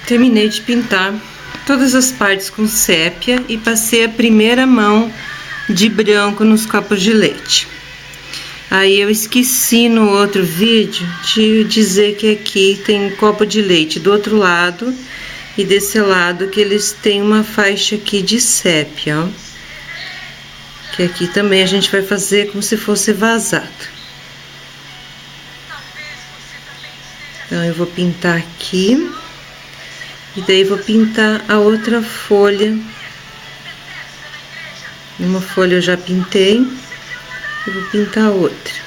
terminei de pintar todas as partes com sépia e passei a primeira mão de branco nos copos de leite. Aí eu esqueci no outro vídeo de dizer que aqui tem um copo de leite do outro lado e desse lado que eles têm uma faixa aqui de sépia, ó. Que aqui também a gente vai fazer como se fosse vazado. Então eu vou pintar aqui e daí vou pintar a outra folha. Uma folha eu já pintei. Eu vou pintar outra.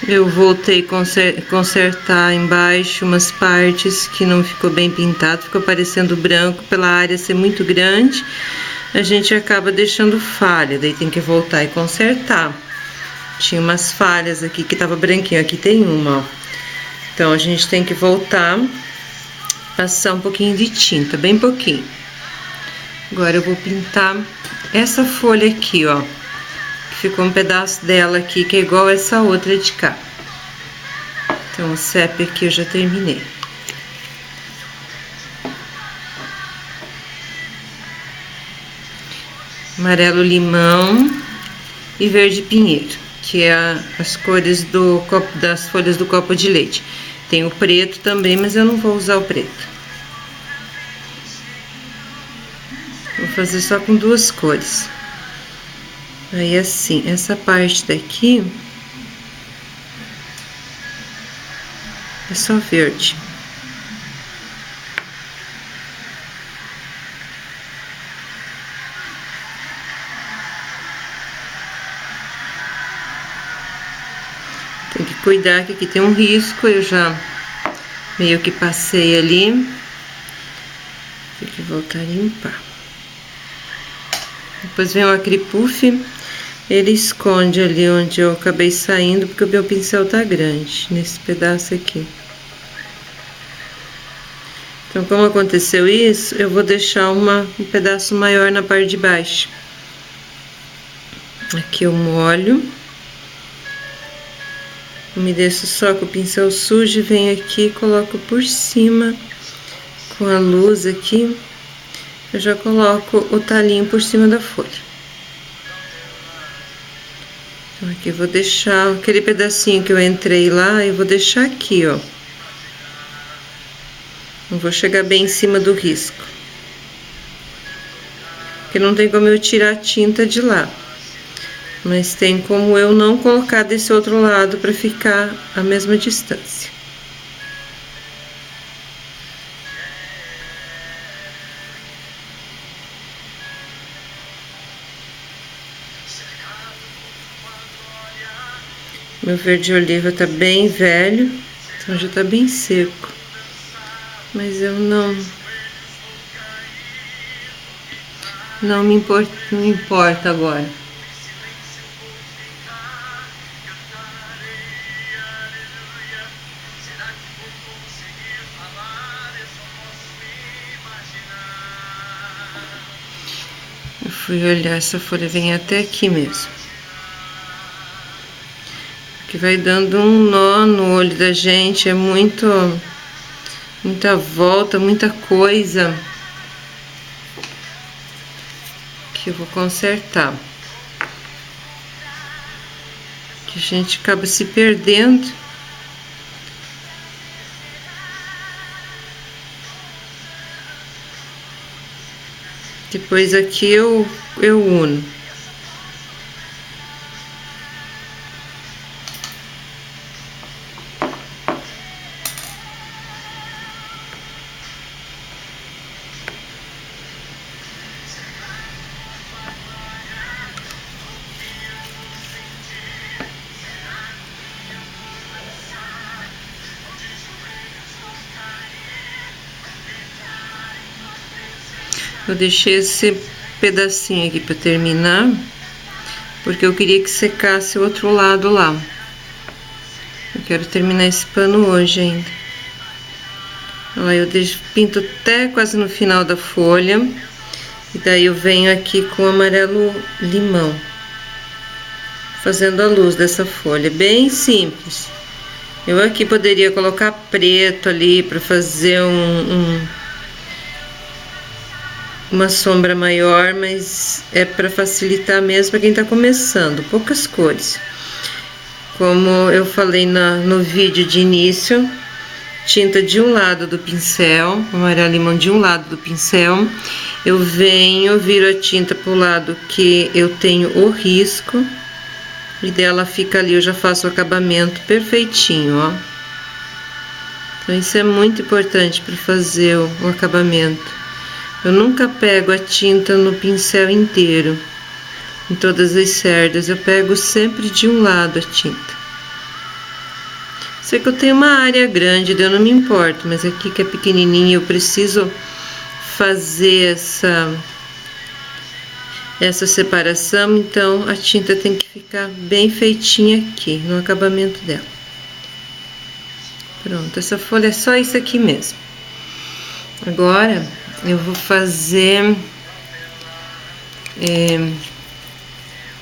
Eu voltei consertar embaixo umas partes que não ficou bem pintado, ficou parecendo branco pela área ser muito grande. A gente acaba deixando falha, daí tem que voltar e consertar. Tinha umas falhas aqui que tava branquinho, aqui tem uma, ó. Então a gente tem que voltar, passar um pouquinho de tinta, bem pouquinho. Agora eu vou pintar essa folha aqui, ó. Ficou um pedaço dela aqui que é igual essa outra de cá. Então o sépia aqui eu já terminei. Amarelo limão e verde pinheiro, que é as cores das folhas do copo de leite. Tem o preto também, mas eu não vou usar o preto. Vou fazer só com duas cores. Aí assim, essa parte daqui é só verde. Tem que cuidar que aqui tem um risco, eu já meio que passei ali. Tem que voltar a limpar. Depois vem o acripuff, ele esconde ali onde eu acabei saindo, porque o meu pincel tá grande, nesse pedaço aqui. Então, como aconteceu isso, eu vou deixar um pedaço maior na parte de baixo. Aqui eu molho. Umedeço só com o pincel sujo e venho aqui e coloco por cima com a luz aqui. Eu já coloco o talinho por cima da folha. Então aqui eu vou deixar aquele pedacinho que eu entrei lá, eu vou deixar aqui, ó. Não vou chegar bem em cima do risco. Porque não tem como eu tirar a tinta de lá. Mas tem como eu não colocar desse outro lado para ficar a mesma distância. Meu verde oliva tá bem velho, então já tá bem seco. Mas eu não me importa agora. Eu fui olhar, essa folha vem até aqui mesmo. Que vai dando um nó no olho da gente, é muita volta, muita coisa que eu vou consertar. Que a gente acaba se perdendo. Depois aqui eu uno. Eu deixei esse pedacinho aqui para terminar, porque eu queria que secasse o outro lado lá. Eu quero terminar esse pano hoje ainda. Ó, eu pinto até quase no final da folha. E daí eu venho aqui com amarelo limão, fazendo a luz dessa folha, bem simples. Eu aqui poderia colocar preto ali para fazer uma sombra maior, mas é para facilitar mesmo para quem tá começando, poucas cores. Como eu falei no vídeo de início, tinta de um lado do pincel, amarelo limão de um lado do pincel, eu viro a tinta pro lado que eu tenho o risco, e dela fica ali, eu já faço o acabamento perfeitinho, ó. Então isso é muito importante para fazer o acabamento. Eu nunca pego a tinta no pincel inteiro, em todas as cerdas, eu pego sempre de um lado a tinta. Sei que eu tenho uma área grande, eu não me importo, mas aqui que é pequenininha, eu preciso fazer essa separação, então a tinta tem que ficar bem feitinha aqui, no acabamento dela. Pronto, essa folha é só isso aqui mesmo. Agora, eu vou fazer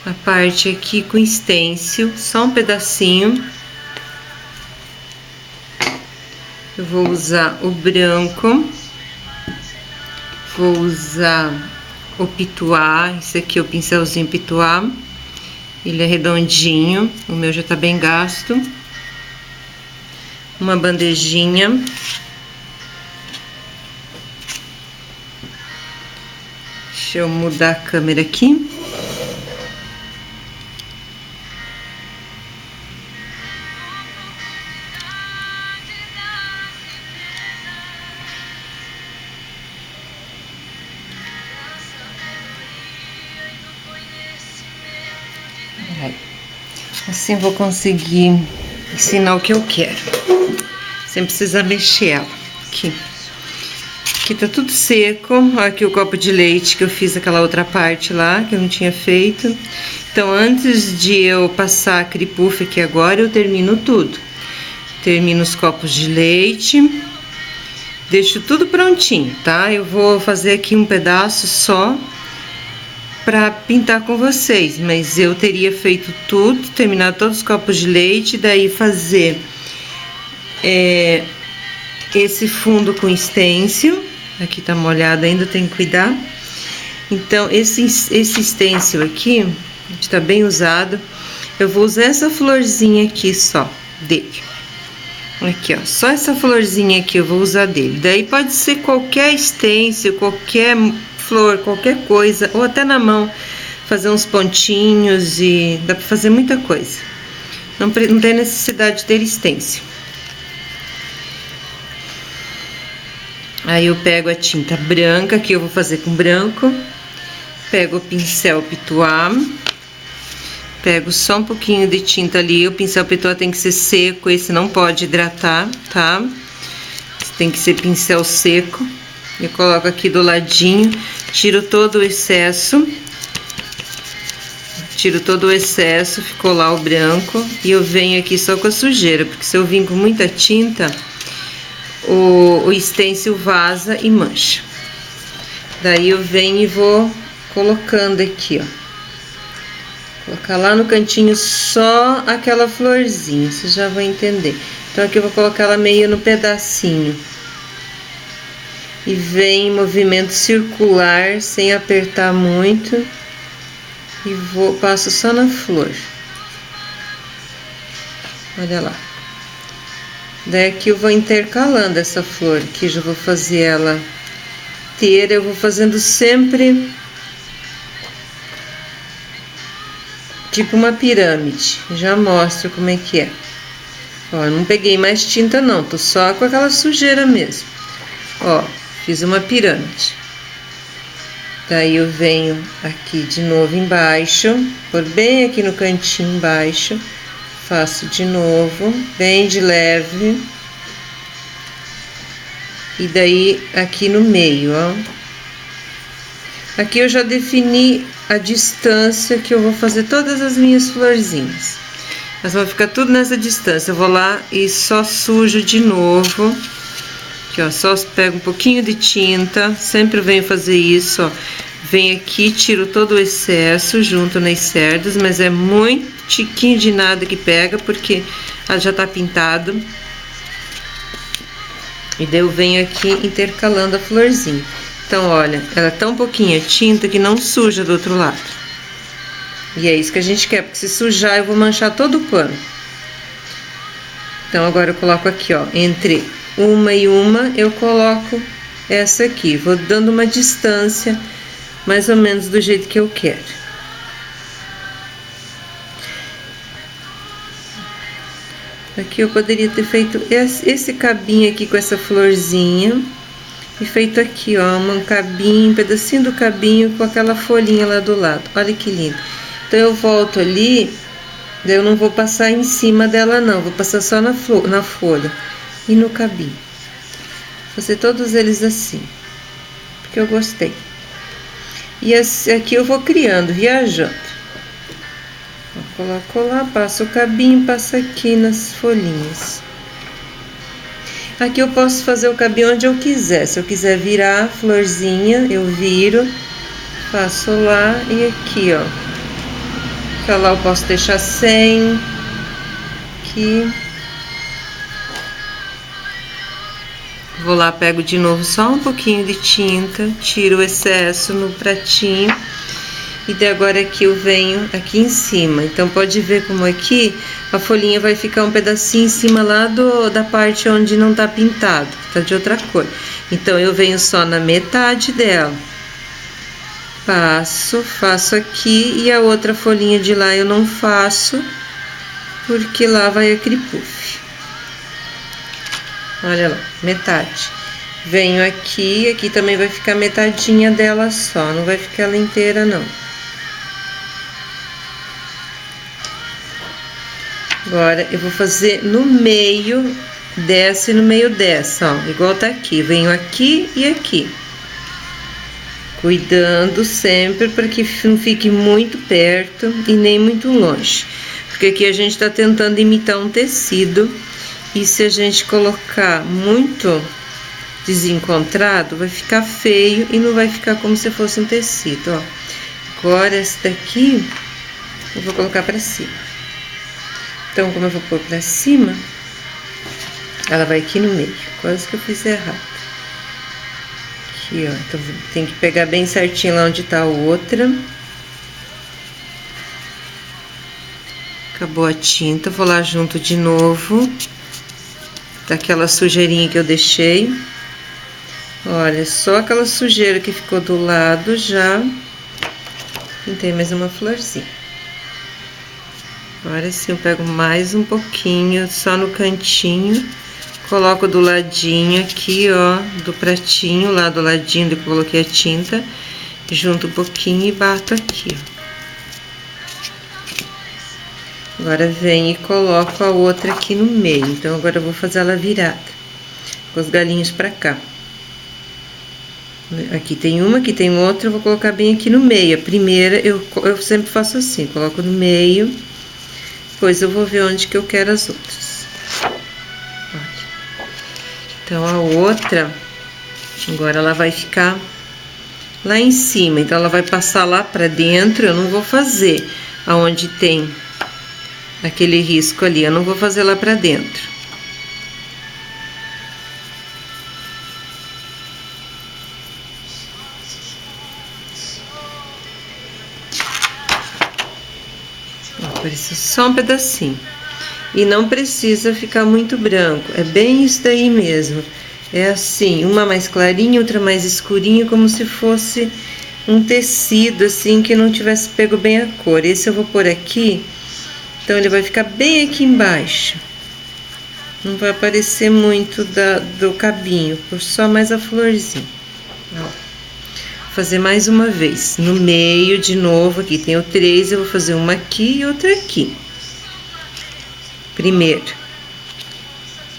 a parte aqui com stencil, só um pedacinho. Eu vou usar o branco, vou usar o pituá, esse aqui é o pincelzinho pituá, ele é redondinho, o meu já tá bem gasto. Uma bandejinha. Deixa eu mudar a câmera aqui. Assim eu vou conseguir ensinar o que eu quero, sem precisar mexer ela. Aqui tá tudo seco. Olha aqui o copo de leite que eu fiz aquela outra parte lá, que eu não tinha feito. Então, antes de eu passar a cripuff aqui agora, eu termino tudo. Termino os copos de leite, deixo tudo prontinho, tá? Eu vou fazer aqui um pedaço só para pintar com vocês, mas eu teria feito tudo, terminar todos os copos de leite, daí fazer esse fundo com stencil. Aqui tá molhado ainda, tem que cuidar. Então esse stencil aqui está bem usado. Eu vou usar essa florzinha aqui só dele. Aqui, ó, só essa florzinha aqui eu vou usar dele. Daí pode ser qualquer stencil, qualquer flor, qualquer coisa, ou até na mão, fazer uns pontinhos, e dá pra fazer muita coisa. Não tem necessidade de ter stencil. Aí eu pego a tinta branca, que eu vou fazer com branco, pego o pincel pituá, pego só um pouquinho de tinta ali. O pincel pituá tem que ser seco, esse não pode hidratar, tá? Tem que ser pincel seco. Eu coloco aqui do ladinho, tiro todo o excesso, ficou lá o branco, e eu venho aqui só com a sujeira, porque se eu vim com muita tinta, o stencil vaza e mancha. Daí eu venho e vou colocando aqui, ó. Colocar lá no cantinho só aquela florzinha, vocês já vão entender. Então aqui eu vou colocar ela meio no pedacinho. E vem em movimento circular, sem apertar muito. E passo só na flor. Olha lá. Daí aqui eu vou intercalando essa flor, aqui já vou fazer ela inteira. Eu vou fazendo sempre tipo uma pirâmide. Já mostro como é que é. Ó, não peguei mais tinta não, tô só com aquela sujeira mesmo. Ó, fiz uma pirâmide. Daí eu venho aqui de novo embaixo, por bem aqui no cantinho embaixo, faço de novo, bem de leve. E daí aqui no meio, ó. Aqui eu já defini a distância que eu vou fazer todas as minhas florzinhas. Mas vai ficar tudo nessa distância. Eu vou lá e só sujo de novo Aqui, ó, só pego um pouquinho de tinta, sempre venho fazer isso, ó. Venho aqui, tiro todo o excesso junto nas cerdas, mas é muito tiquinho de nada que pega, porque ela já tá pintado. E daí eu venho aqui intercalando a florzinha. Então, olha, ela é tão pouquinha tinta que não suja do outro lado. E é isso que a gente quer, porque se sujar eu vou manchar todo o pano. Então, agora eu coloco aqui, ó, entre uma e uma, eu coloco essa aqui. Vou dando uma distância, mais ou menos do jeito que eu quero. Aqui eu poderia ter feito esse cabinho aqui com essa florzinha. E feito aqui, ó, um cabinho, um pedacinho do cabinho com aquela folhinha lá do lado. Olha que lindo. Então, eu volto ali, daí eu não vou passar em cima dela, não. Vou passar só na folha e no cabinho. Fazer todos eles assim, porque eu gostei. E aqui eu vou criando, viajando. Coloco lá, passo o cabinho, passo aqui nas folhinhas. Aqui eu posso fazer o cabinho onde eu quiser. Se eu quiser virar a florzinha, eu viro, passo lá e aqui, ó. Então, lá eu posso deixar sem. Aqui. Vou lá, pego de novo só um pouquinho de tinta, tiro o excesso no pratinho. E daí agora aqui eu venho aqui em cima. Então, pode ver como aqui a folhinha vai ficar um pedacinho em cima lá da parte onde não tá pintado, tá de outra cor. Então, eu venho só na metade dela. Faço aqui e a outra folhinha de lá eu não faço, porque lá vai a cripuff. Olha lá, metade. Venho aqui também vai ficar metadinha dela só, não vai ficar ela inteira não. Agora, eu vou fazer no meio dessa e no meio dessa, ó, igual tá aqui. Venho aqui e aqui. Cuidando sempre para que não fique muito perto e nem muito longe. Porque aqui a gente tá tentando imitar um tecido. E se a gente colocar muito desencontrado, vai ficar feio e não vai ficar como se fosse um tecido, ó. Agora, esse daqui, eu vou colocar pra cima. Então, como eu vou pôr pra cima, ela vai aqui no meio. Quase que eu fiz errado. Aqui, ó. Então, tem que pegar bem certinho lá onde tá a outra. Acabou a tinta, vou lá junto de novo. Daquela sujeirinha que eu deixei. Olha, só aquela sujeira que ficou do lado já pintei mais uma florzinha. Agora sim eu pego mais um pouquinho, só no cantinho, coloco do ladinho aqui, ó, do pratinho, lá do ladinho onde eu coloquei a tinta, junto um pouquinho e bato aqui, ó. Agora venho e coloco a outra aqui no meio. Então, agora eu vou fazer ela virada, com os galinhos pra cá. Aqui tem uma, aqui tem outra, eu vou colocar bem aqui no meio. A primeira, eu sempre faço assim, coloco no meio, depois eu vou ver onde que eu quero as outras. Olha. Então, a outra, agora ela vai ficar lá em cima. Então, ela vai passar lá pra dentro, eu não vou fazer aonde tem aquele risco ali, eu não vou fazer lá pra dentro. Apareceu só um pedacinho. E não precisa ficar muito branco, é bem isso daí mesmo. É assim, uma mais clarinha, outra mais escurinha, como se fosse um tecido assim que não tivesse pego bem a cor. Esse eu vou pôr aqui. Então, ele vai ficar bem aqui embaixo. Não vai aparecer muito do cabinho, por só mais a florzinha. Ó. Vou fazer mais uma vez. No meio, de novo, aqui tem o 3, eu vou fazer uma aqui e outra aqui. Primeiro.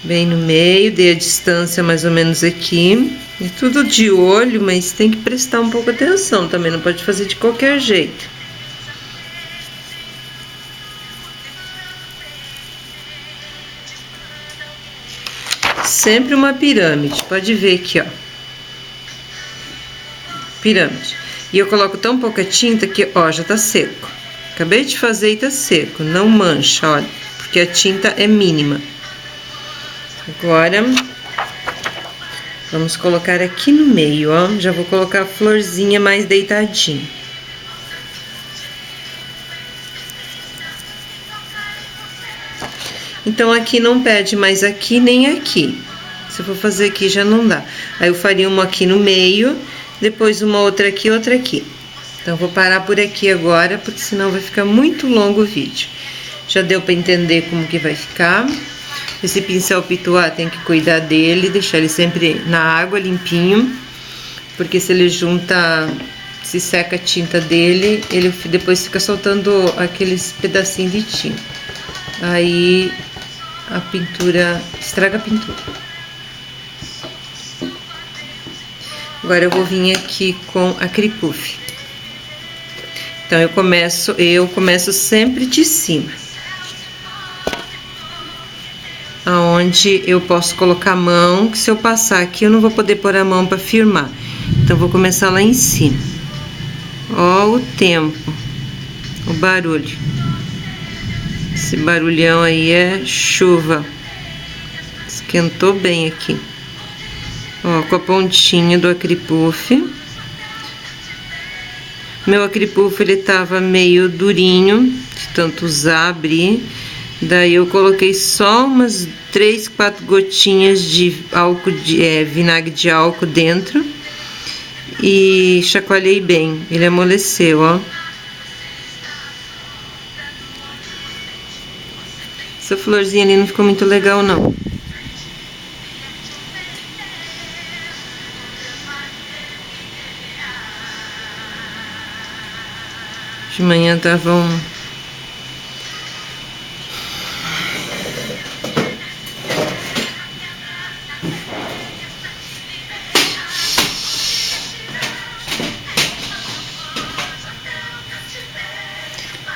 Bem no meio, dei a distância mais ou menos aqui. E tudo de olho, mas tem que prestar um pouco atenção também, não pode fazer de qualquer jeito. sempre uma pirâmide. Pode ver aqui, ó. Pirâmide. E eu coloco tão pouca tinta que, ó, já tá seco. Acabei de fazer e tá seco. Não mancha, olha. Porque a tinta é mínima. Agora, vamos colocar aqui no meio, ó. Já vou colocar a florzinha mais deitadinha. Então, aqui não pede mais aqui nem aqui. Se eu for fazer aqui, já não dá. Aí, eu faria uma aqui no meio, depois uma outra aqui, outra aqui. Então, vou parar por aqui agora, porque senão vai ficar muito longo o vídeo. Já deu pra entender como que vai ficar. Esse pincel pituá tem que cuidar dele, deixar ele sempre na água, limpinho. Porque se ele junta, se seca a tinta dele, ele depois fica soltando aqueles pedacinhos de tinta. Aí a pintura, estraga a pintura. Agora eu vou vir aqui com a Cripuff. Então eu começo sempre de cima. Aonde eu posso colocar a mão, que se eu passar aqui eu não vou poder pôr a mão para firmar. Então vou começar lá em cima. Ó o tempo, o barulho. Esse barulhão aí é chuva. Esquentou bem aqui. Ó, com a pontinha do Acripuff. Meu Acripuff, ele tava meio durinho, de tanto usar, abrir. Daí eu coloquei só umas 3, 4 gotinhas de álcool, vinagre de álcool dentro. E chacoalhei bem, ele amoleceu, ó. Essa florzinha ali não ficou muito legal, não. De manhã estavam...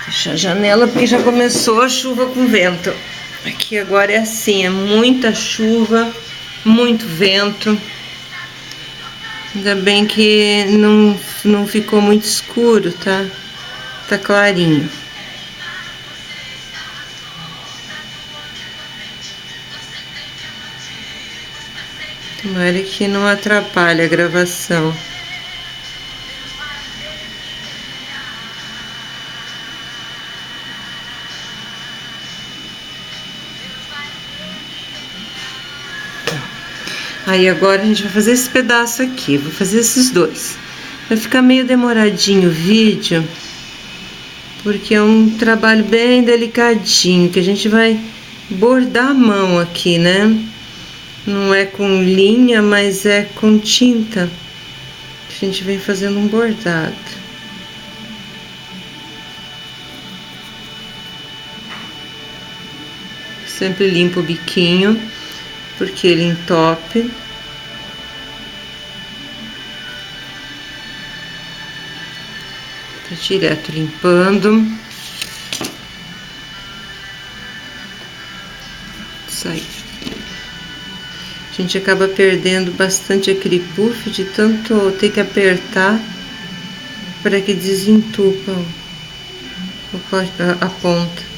Deixa a janela porque já começou a chuva com vento. Aqui agora é assim, é muita chuva, muito vento. Ainda bem que não ficou muito escuro, tá? Tá clarinho. Tomara que não atrapalhe a gravação. Aí agora a gente vai fazer esse pedaço aqui, vou fazer esses dois. Vai ficar meio demoradinho o vídeo, porque é um trabalho bem delicadinho, que a gente vai bordar a mão aqui, né? Não é com linha, mas é com tinta. A gente vem fazendo um bordado. Sempre limpo o biquinho, porque ele entope. Tá direto limpando. Sai. A gente acaba perdendo bastante Acripuff de tanto ter que apertar para que desentupa a ponta.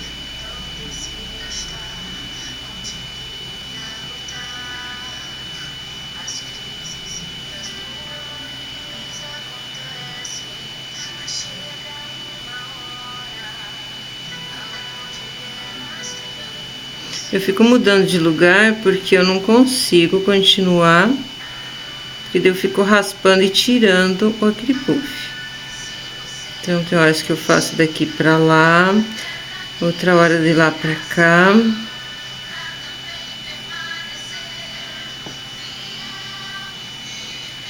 Eu fico mudando de lugar porque eu não consigo continuar, porque daí eu fico raspando e tirando o Acripuff. Então tem horas que eu faço daqui pra lá, outra hora de lá pra cá.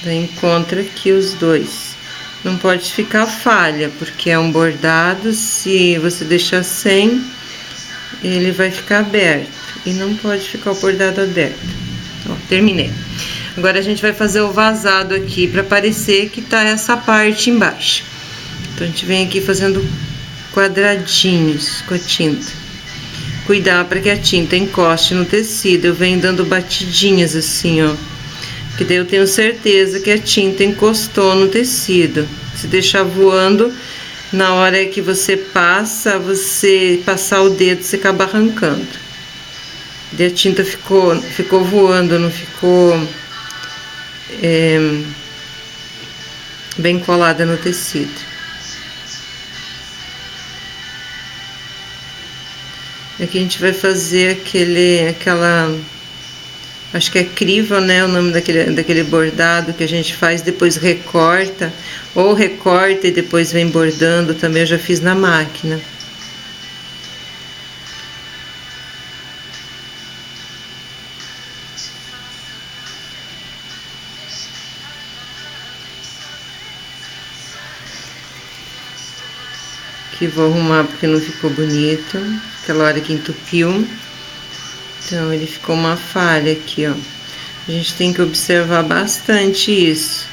Daí encontra aqui os dois. Não pode ficar falha, porque é um bordado, se você deixar sem, ele vai ficar aberto e não pode ficar o bordado aberto. Ó, terminei. Agora a gente vai fazer o vazado aqui para parecer que tá essa parte embaixo. Então a gente vem aqui fazendo quadradinhos com a tinta. cuidar para que a tinta encoste no tecido. Eu venho dando batidinhas assim, ó, que daí eu tenho certeza que a tinta encostou no tecido. Se deixar voando, na hora que você passar o dedo, você acaba arrancando. Daí a tinta ficou voando, não ficou bem colada no tecido. Aqui a gente vai fazer acho que é crivo, né, o nome daquele bordado que a gente faz, depois recorta, ou recorta e depois vem bordando, também eu já fiz na máquina. Aqui vou arrumar porque não ficou bonito, aquela hora que entupiu. Então, ele ficou uma falha aqui, ó. A gente tem que observar bastante isso.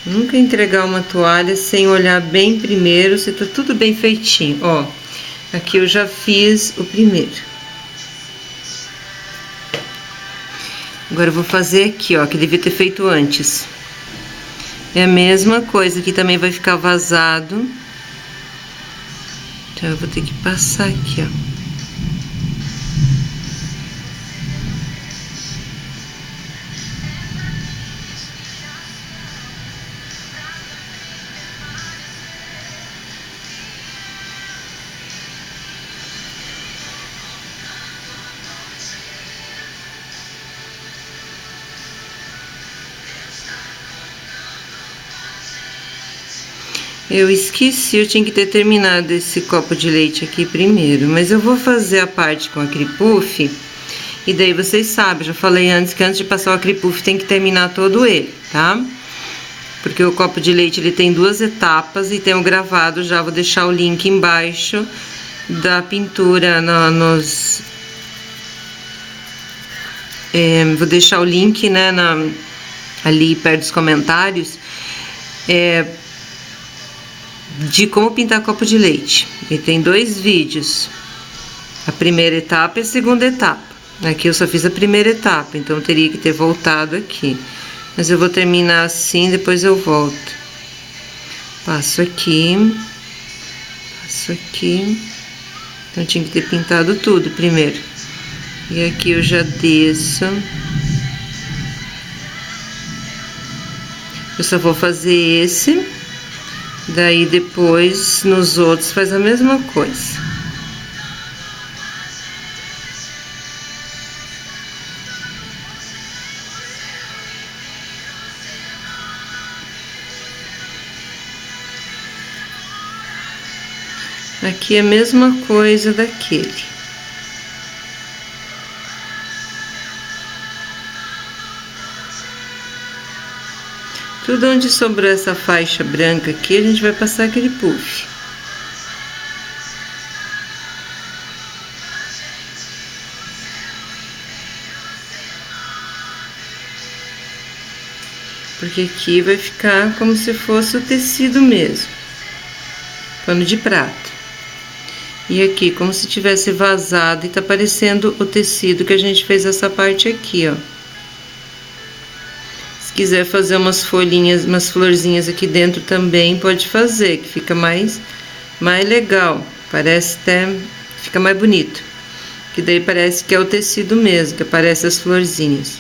Nunca entregar uma toalha sem olhar bem primeiro se tá tudo bem feitinho. Ó, aqui eu já fiz o primeiro. Agora eu vou fazer aqui, ó, que devia ter feito antes. É a mesma coisa, aqui também vai ficar vazado. Então, eu vou ter que passar aqui, ó. Eu esqueci, eu tinha que ter terminado esse copo de leite aqui primeiro, mas eu vou fazer a parte com a Acripuff, e daí vocês sabem, já falei antes que antes de passar o Acripuff tem que terminar todo ele, tá? Porque o copo de leite ele tem 2 etapas e tem o gravado, já vou deixar o link embaixo da pintura vou deixar o link, né, ali perto dos comentários, de como pintar copo de leite. E tem 2 vídeos, a primeira etapa e a segunda etapa. Aqui eu só fiz a primeira etapa, então eu teria que ter voltado aqui, mas eu vou terminar assim, depois eu volto. Passo aqui, então eu tinha que ter pintado tudo primeiro. E aqui eu já desço. Eu só vou fazer esse. Daí depois, nos outros, faz a mesma coisa. Aqui é a mesma coisa daquele. Tudo onde sobrou essa faixa branca aqui, a gente vai passar aquele puff. Porque aqui vai ficar como se fosse o tecido mesmo. Pano de prato. E aqui como se tivesse vazado e tá parecendo o tecido que a gente fez essa parte aqui, ó. Se quiser fazer umas folhinhas, umas florzinhas aqui dentro também, pode fazer, que fica mais legal. Parece até, fica mais bonito. Que daí parece que é o tecido mesmo, que aparece as florzinhas.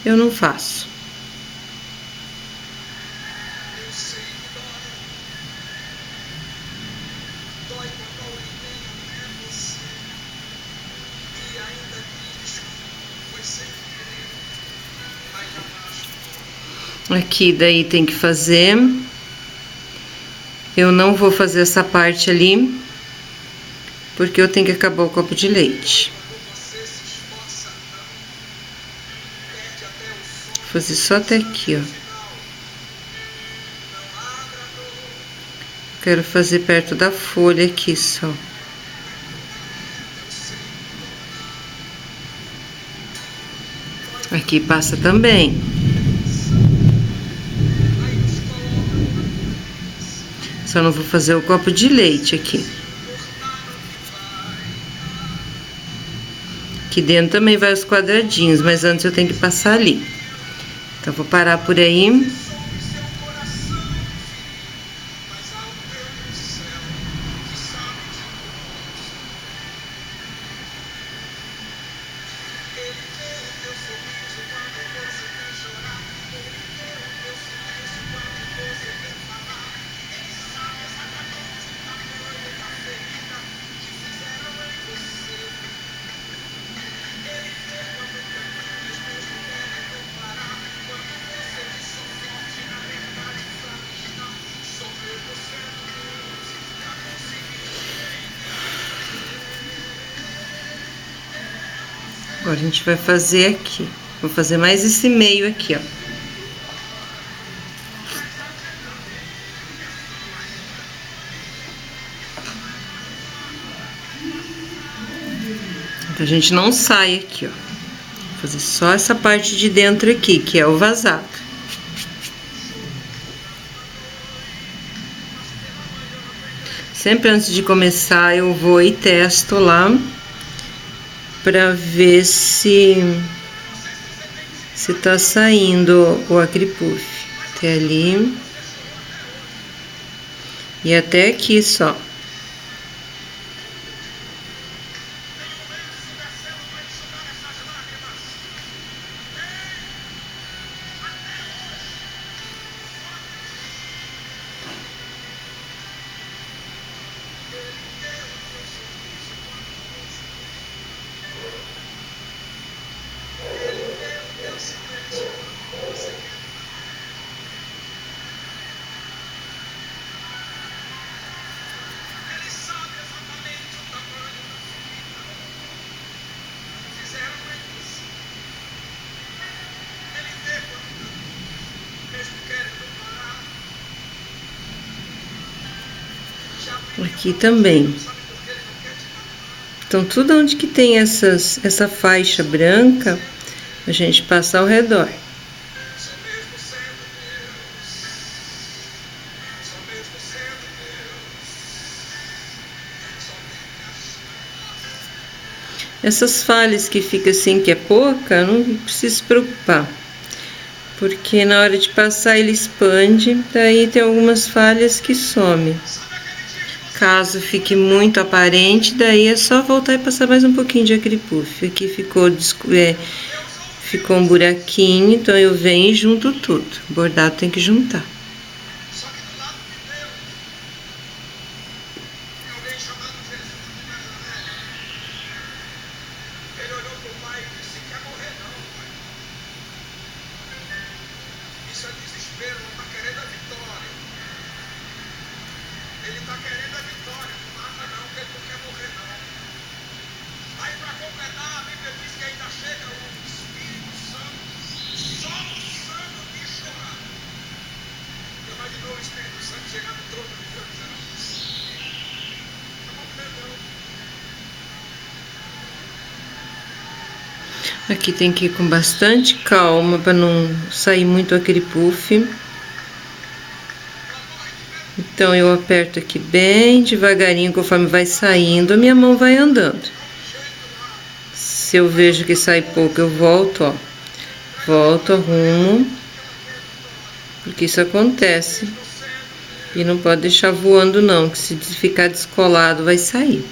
Eu não faço. Aqui daí tem que fazer. Eu não vou fazer essa parte ali, porque eu tenho que acabar o copo de leite. Vou fazer só até aqui, ó. Quero fazer perto da folha aqui só. Aqui passa também. Só não vou fazer o copo de leite aqui. Aqui dentro também vai os quadradinhos, mas antes eu tenho que passar ali. Então, vou parar por aí. Agora a gente vai fazer aqui. Vou fazer mais esse meio aqui, ó. Então a gente não sai aqui, ó. Vou fazer só essa parte de dentro aqui, que é o vazado. Sempre antes de começar eu vou e testo lá para ver se tá saindo o acripuff. Até ali e até aqui só. Aqui também. Então, tudo onde que tem essa faixa branca, a gente passa ao redor. Essas falhas que fica assim, que é pouca, não precisa se preocupar. Porque na hora de passar ele expande, daí tem algumas falhas que some. Caso fique muito aparente, daí é só voltar e passar mais um pouquinho de acripuff. Aqui ficou um buraquinho, então eu venho e junto tudo. O bordado tem que juntar. Ele tá querendo a vitória, não mata não, que ele não quer morrer não. Aí para completar, a Bíblia diz que ainda chega o Espírito Santo, soluçando de chorar. Eu imaginou o Espírito Santo chegar no trono de Deus e dizer, não vou crer não. Aqui tem que ir com bastante calma para não sair muito aquele puff. Então eu aperto aqui bem devagarinho, conforme vai saindo, a minha mão vai andando. Se eu vejo que sai pouco, eu volto, ó. Volto, arrumo. Porque isso acontece. E não pode deixar voando não, que se ficar descolado vai sair.